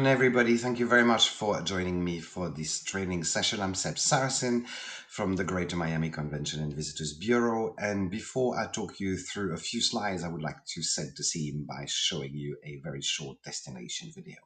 Everybody, thank you very much for joining me for this training session. I'm Seb Saracen from the Greater Miami Convention and Visitors Bureau. And before I talk you through a few slides, I would like to set the scene by showing you a very short destination video.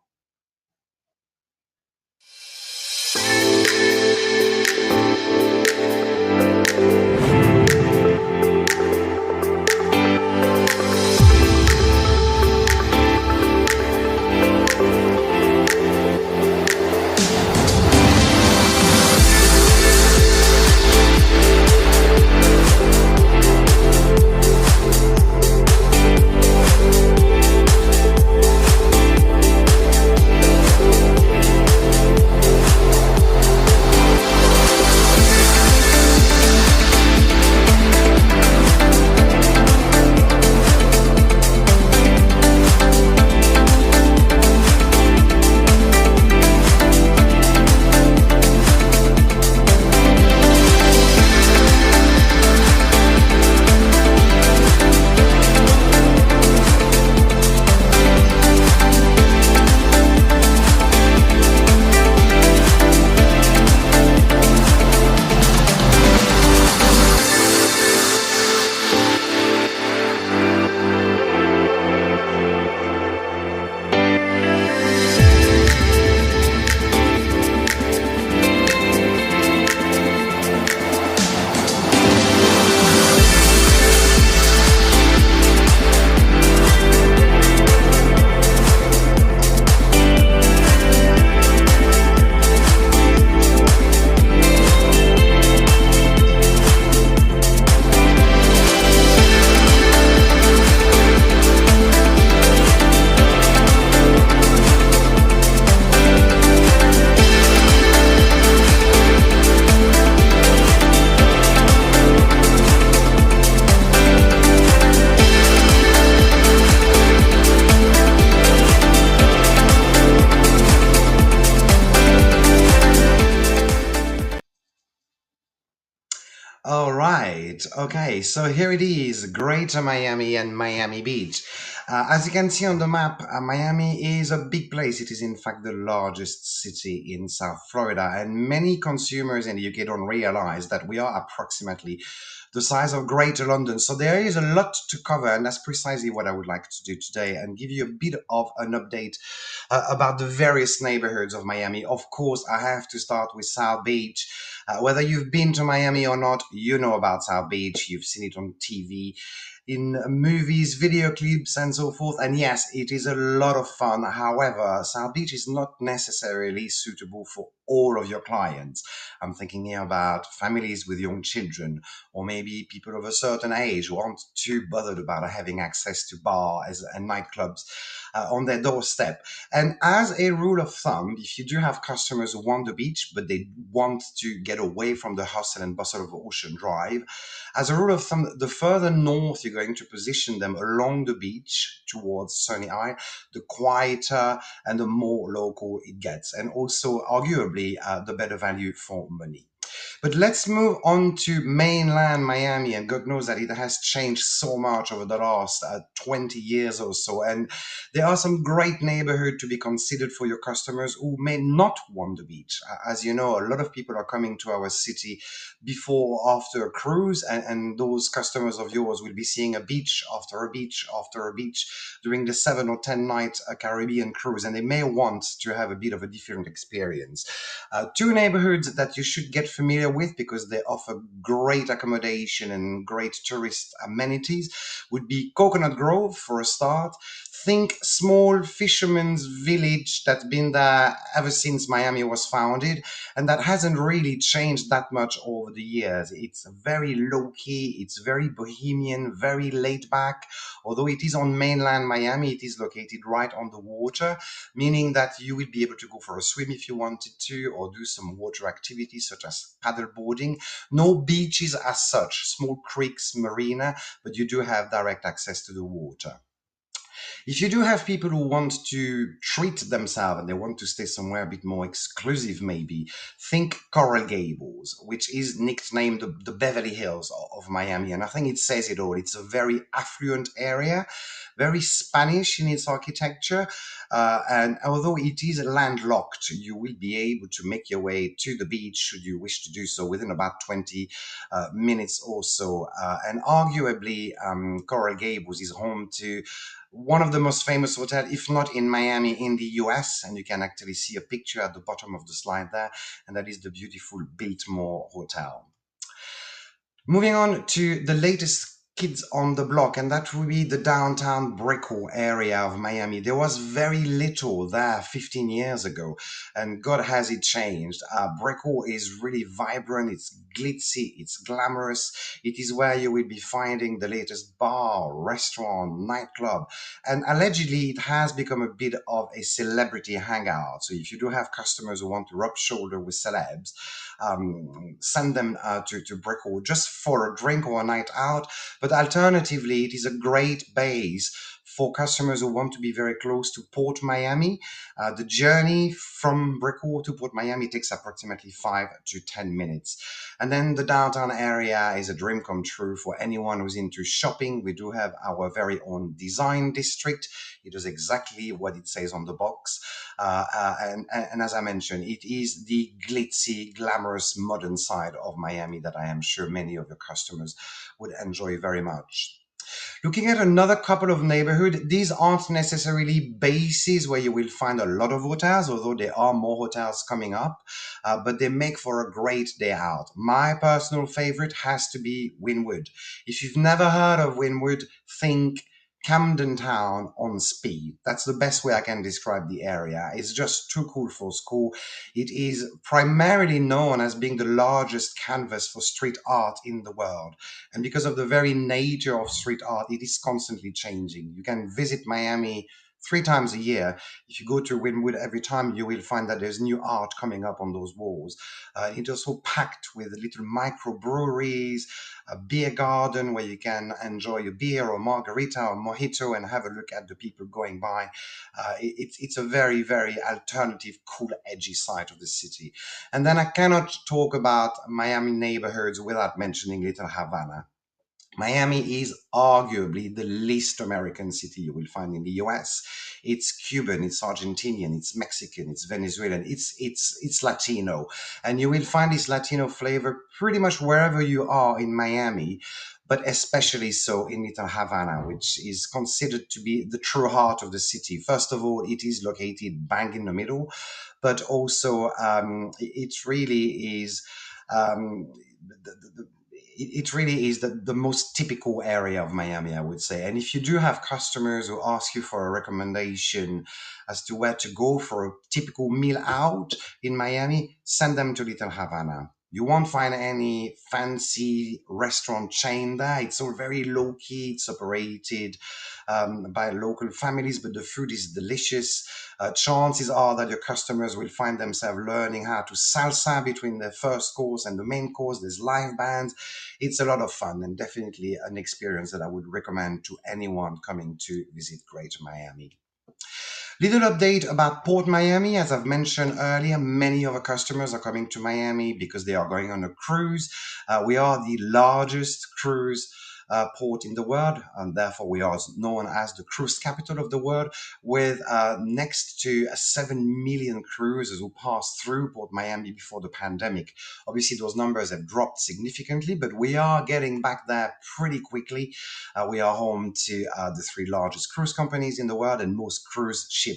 All right. Okay. So here it is, Greater Miami and Miami Beach. As you can see on the map, Miami is a big place. It is, in fact, the largest city in South Florida. And many consumers in the UK don't realize that we are approximately the size of Greater London. So there is a lot to cover. And that's precisely what I would like to do today and give you a bit of an update about the various neighborhoods of Miami. Of course, I have to start with South Beach. Whether you've been to Miami or not, you know about South Beach. You've seen it on TV, in movies, video clips, and so forth. And yes, it is a lot of fun. However, South Beach is not necessarily suitable for all of your clients. I'm thinking here about families with young children, or maybe people of a certain age who aren't too bothered about having access to bars and nightclubs on their doorstep. And as a rule of thumb, if you do have customers who want the beach, but they want to get away from the hustle and bustle of Ocean Drive, as a rule of thumb, the further north you're going to position them along the beach towards Sunny Isle, the quieter and the more local it gets. And also, arguably, the better value for money. But let's move on to mainland Miami, and God knows that it has changed so much over the last 20 years or so. And there are some great neighborhoods to be considered for your customers who may not want the beach. As you know, a lot of people are coming to our city before or after a cruise, and those customers of yours will be seeing a beach after a beach after a beach during the 7 or 10 night Caribbean cruise, and they may want to have a bit of a different experience. Two neighborhoods that you should get familiar with because they offer great accommodation and great tourist amenities would be Coconut Grove for a start. Think small fisherman's village that's been there ever since Miami was founded, and that hasn't really changed that much over the years. It's very low key, it's very bohemian, very laid back. Although it is on mainland Miami, it is located right on the water, meaning that you will be able to go for a swim if you wanted to, or do some water activities such as paddle boarding. No beaches as such, small creeks, marina, but you do have direct access to the water. If you do have people who want to treat themselves and they want to stay somewhere a bit more exclusive, maybe, think Coral Gables, which is nicknamed the Beverly Hills of Miami. And I think it says it all. It's a very affluent area, very Spanish in its architecture. And although it is landlocked, you will be able to make your way to the beach should you wish to do so within about 20 minutes or so. And arguably, Coral Gables is home to one of the most famous hotels, if not in Miami, in the US. And you can actually see a picture at the bottom of the slide there. And that is the beautiful Biltmore Hotel. Moving on to the latest kids on the block, and that would be the downtown Brickell area of Miami. There was very little there 15 years ago, and God has it changed. Brickell is really vibrant, it's glitzy, it's glamorous. It is where you will be finding the latest bar, restaurant, nightclub, and allegedly it has become a bit of a celebrity hangout. So if you do have customers who want to rub shoulder with celebs, send them to Brickell just for a drink or a night out. But alternatively, it is a great base for customers who want to be very close to Port Miami. The journey from Brickell to Port Miami takes approximately 5 to 10 minutes. And then the downtown area is a dream come true for anyone who's into shopping. We do have our very own design district. It does exactly what it says on the box. And as I mentioned, it is the glitzy, glamorous, modern side of Miami that I am sure many of your customers would enjoy very much. Looking at another couple of neighborhoods, these aren't necessarily bases where you will find a lot of hotels, although there are more hotels coming up, but they make for a great day out. My personal favorite has to be Wynwood. If you've never heard of Wynwood, think Camden Town on speed. That's the best way I can describe the area. It's just too cool for school. It is primarily known as being the largest canvas for street art in the world. And because of the very nature of street art, it is constantly changing. You can visit Miami 3 times a year. If you go to Wynwood every time, you will find that there's new art coming up on those walls. It's also packed with little microbreweries, a beer garden where you can enjoy a beer or margarita or mojito and have a look at the people going by. It's a very, very alternative, cool, edgy side of the city. And then I cannot talk about Miami neighborhoods without mentioning Little Havana. Miami is arguably the least American city you will find in the US. It's Cuban, it's Argentinian, it's Mexican, it's Venezuelan, it's Latino. And you will find this Latino flavor pretty much wherever you are in Miami, but especially so in Little Havana, which is considered to be the true heart of the city. First of all, it is located bang in the middle, but also it really is um, it really is the most typical area of Miami, I would say. And if you do have customers who ask you for a recommendation as to where to go for a typical meal out in Miami, send them to Little Havana. You won't find any fancy restaurant chain there. It's all very low key. It's operated by local families, but the food is delicious. Chances are that your customers will find themselves learning how to salsa between the first course and the main course. There's live bands. It's a lot of fun and definitely an experience that I would recommend to anyone coming to visit Greater Miami. Little update about Port Miami. As I've mentioned earlier, many of our customers are coming to Miami because they are going on a cruise. We are the largest cruise port in the world, and therefore we are known as the cruise capital of the world, with next to 7 million cruisers who passed through Port Miami before the pandemic. Obviously, those numbers have dropped significantly, but we are getting back there pretty quickly. We are home to the three largest cruise companies in the world, and most cruise ship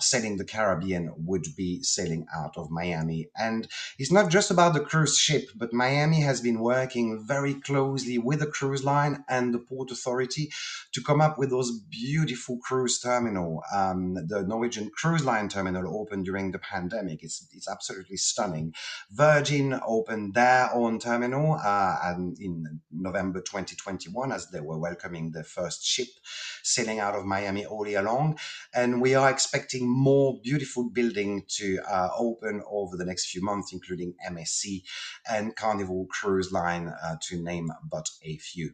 sailing the Caribbean would be sailing out of Miami. And it's not just about the cruise ship, but Miami has been working very closely with the cruise line and the Port Authority to come up with those beautiful cruise terminal. The Norwegian Cruise Line terminal opened during the pandemic. It's absolutely stunning. Virgin opened their own terminal and in November 2021 as they were welcoming the first ship sailing out of Miami all year long. And we are expecting more beautiful buildings to open over the next few months, including MSC and Carnival Cruise Line, to name but a few.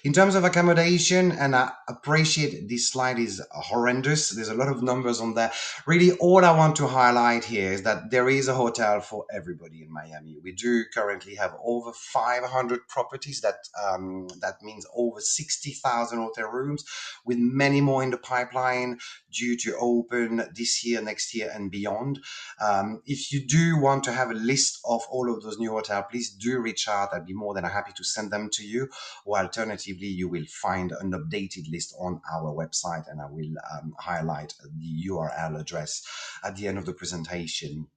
In terms of accommodation, and I appreciate this slide is horrendous. There's a lot of numbers on there. Really, all I want to highlight here is that there is a hotel for everybody in Miami. We do currently have over 500 properties. That means over 60,000 hotel rooms, with many more in the pipeline due to open this year, next year, and beyond. If you do want to have a list of all of those new hotels, please do reach out. I'd be more than happy to send them to you, or alternatively, you will find an updated list on our website, and I will highlight the URL address at the end of the presentation.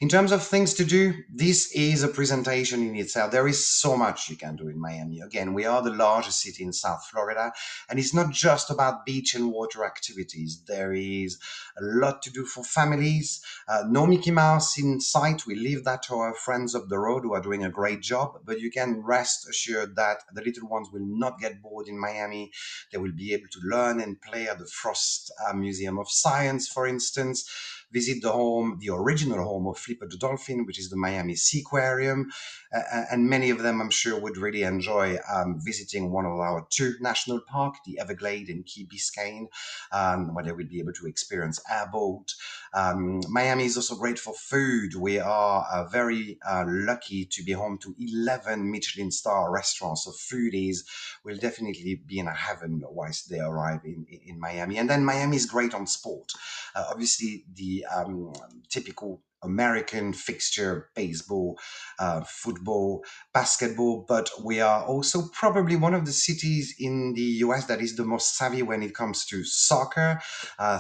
In terms of things to do, this is a presentation in itself. There is so much you can do in Miami. Again, we are the largest city in South Florida, and it's not just about beach and water activities. There is a lot to do for families. No Mickey Mouse in sight. We leave that to our friends up the road who are doing a great job, but you can rest assured that the little ones will not get bored in Miami. They will be able to learn and play at the Frost Museum of Science, for instance, visit the original home of Flipper the Dolphin, which is the Miami Seaquarium. And many of them, I'm sure, would really enjoy visiting one of our two national parks, the Everglades and Key Biscayne, where they will be able to experience airboat. Miami is also great for food. We are very lucky to be home to 11 Michelin star restaurants. So foodies will definitely be in a heaven once they arrive in Miami. And then Miami is great on sport. Obviously, the typical American fixture, baseball, football, basketball, but we are also probably one of the cities in the US that is the most savvy when it comes to soccer,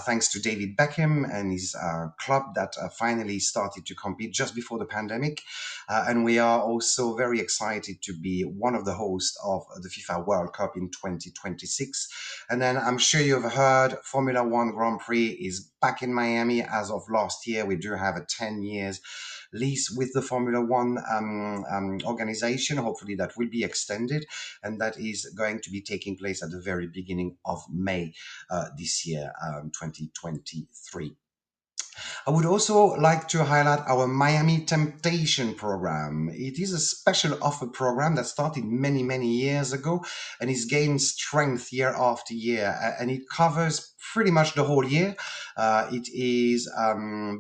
thanks to David Beckham and his club that finally started to compete just before the pandemic. And we are also very excited to be one of the hosts of the FIFA World Cup in 2026. And then I'm sure you've heard Formula One Grand Prix is back in Miami as of last year. We do have a 10 years lease with the Formula One organization. Hopefully, that will be extended, and that is going to be taking place at the very beginning of May this year, 2023. I would also like to highlight our Miami Temptation program. It is a special offer program that started many, many years ago and is gained strength year after year. And it covers pretty much the whole year. It is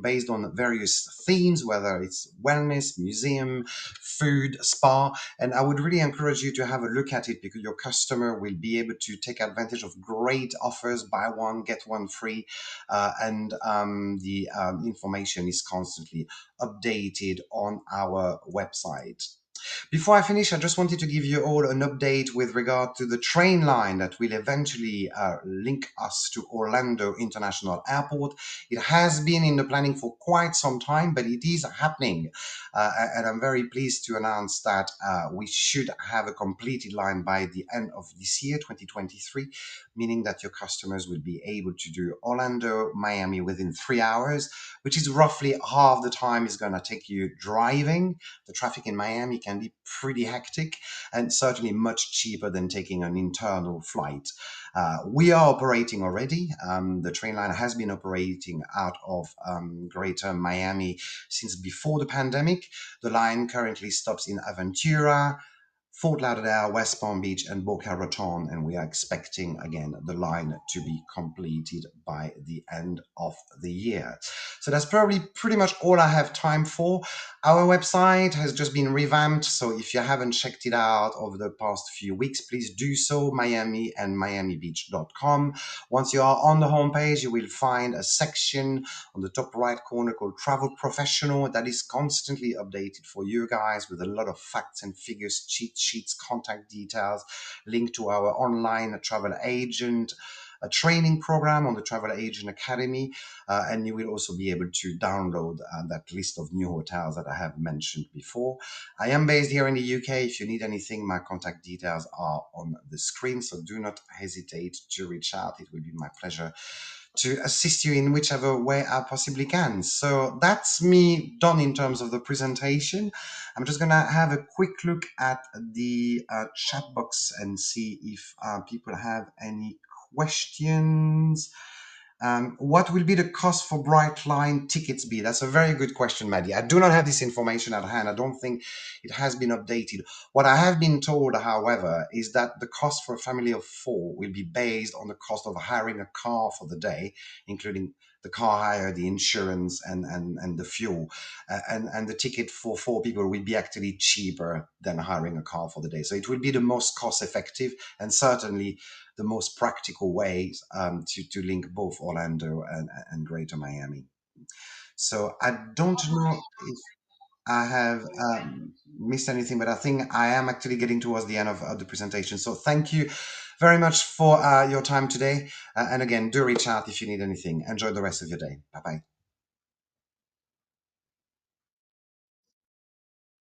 based on various themes, whether it's wellness, museum, food, spa. And I would really encourage you to have a look at it because your customer will be able to take advantage of great offers, buy one, get one free, and the information is constantly updated on our website. Before I finish, I just wanted to give you all an update with regard to the train line that will eventually link us to Orlando International Airport. It has been in the planning for quite some time, but it is happening. And I'm very pleased to announce that we should have a completed line by the end of this year, 2023, meaning that your customers will be able to do Orlando, Miami within 3 hours, which is roughly half the time it's going to take you driving. The traffic in Miami can be pretty hectic and certainly much cheaper than taking an internal flight. We are operating already. The train line has been operating out of greater Miami since before the pandemic. The line currently stops in Aventura, Fort Lauderdale, West Palm Beach, and Boca Raton, and we are expecting again the line to be completed by the end of the year. So that's probably pretty much all I have time for. Our website has just been revamped, so if you haven't checked it out over the past few weeks, please do so, Miami and miamibeach.com. Once you are on the homepage, you will find a section on the top right corner called Travel Professional that is constantly updated for you guys with a lot of facts and figures, cheat sheets, contact details, link to our online travel agent, a training program on the Travel Agent Academy, and you will also be able to download that list of new hotels that I have mentioned before. I am based here in the UK. If you need anything, my contact details are on the screen, so do not hesitate to reach out. It will be my pleasure to assist you in whichever way I possibly can. So that's me done in terms of the presentation. I'm just going to have a quick look at the chat box and see if people have any questions. What will be the cost for Bright Line tickets be? That's a very good question, Maddie. I do not have this information at hand. I don't think it has been updated. What I have been told, however, is that the cost for a family of four will be based on the cost of hiring a car for the day, including the car hire, the insurance, and the fuel. And the ticket for four people will be actually cheaper than hiring a car for the day. So it will be the most cost effective and certainly the most practical ways to link both Orlando and Greater Miami. So I don't know if I have missed anything, but I think I am actually getting towards the end of the presentation. So thank you very much for your time today. And again, do reach out if you need anything. Enjoy the rest of your day. Bye bye.